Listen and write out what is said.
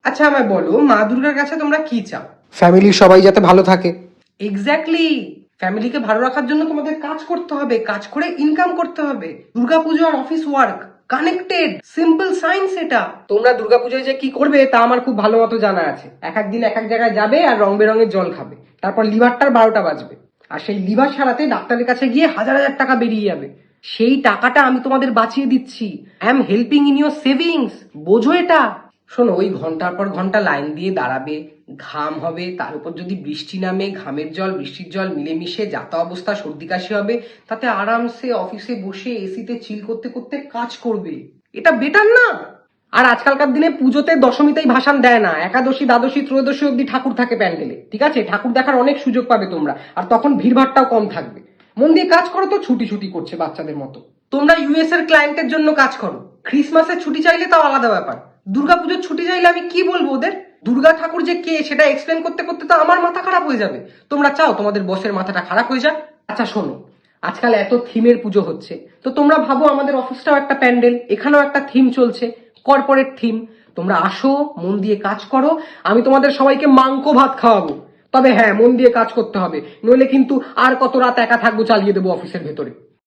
আচ্ছা আমায় বলো, মা দুর্গার কাছে তোমরা কি চাও? ফ্যামিলির সবাই যাতে ভালো থাকে। এক্স্যাক্টলি। ফ্যামিলিকে ভালো রাখার জন্য তোমাদের কাজ করতে হবে, কাজ করে ইনকাম করতে হবে। দুর্গাপুজো আর office work connected, simple science এটা। তোমরা দুর্গাপুজোয় যে কি করবে তা আমার খুব ভালো মতো জানা আছে। এক এক দিন এক এক জায়গায় যাবে আর রং বেরঙের জল খাবে, তারপর লিভারটার 12টা বাজবে, আর সেই লিভার সারাতে ডাক্তারের কাছে গিয়ে হাজার হাজার টাকা বেরিয়ে যাবে। সেই টাকাটা আমি তোমাদের বাঁচিয়ে দিচ্ছি। I am helping in your savings. বোঝো এটা? শোনো, ওই ঘন্টার পর ঘন্টা লাইন দিয়ে দাঁড়াবে, ঘাম হবে, তার উপর যদি বৃষ্টি নামে, ঘামের জল বৃষ্টির জল মিলেমিশে যাতা অবস্থা, সর্দি কাশি হবে, তাতে আরামসে অফিসে বসে এসিতে চিল করতে করতে কাজ করবে। এটা বেটার না? আর আজকালকার দিনে পুজোতে দশমীতেই ভাসান দেয় না, একাদশী দ্বাদশী ত্রয়োদশী অব্দি ঠাকুর থাকে প্যান্ডেলে। ঠিক আছে, ঠাকুর দেখার অনেক সুযোগ পাবে তোমরা, আর তখন ভিড়ভাড়টাও কম থাকবে। মন দিয়ে কাজ করো তো, ছুটি ছুটি করছে বাচ্চাদের মতো। তোমরা ইউএস এর ক্লায়েন্টের জন্য কাজ করো, ক্রিসমাসের ছুটি চাইলে তাও আলাদা ব্যাপার। দুর্গাপুজোর ছুটি চাইলে আমি কি বলবো ওদের? দুর্গা ঠাকুর যে কে সেটা এক্সপ্লেন করতে করতে তো আমার মাথা খারাপ হয়ে যাবে। তোমরা চাও তোমাদের বসের মাথাটা খারাপ হয়ে যাক? আচ্ছা শোনো, আজকাল এত থিমের পুজো হচ্ছে, তো তোমরা ভাবো আমাদের অফিসটাও একটা প্যান্ডেল, এখানেও একটা থিম চলছে, কর্পোরেট থিম। তোমরা আসো, মন দিয়ে কাজ করো, আমি তোমাদের সবাইকে মাংকো ভাত খাওয়াবো। তবে হ্যাঁ, মন দিয়ে কাজ করতে হবে, নইলে কিন্তু আর কত রাত একা থাকবো চালিয়ে দেবো অফিসের ভেতরে।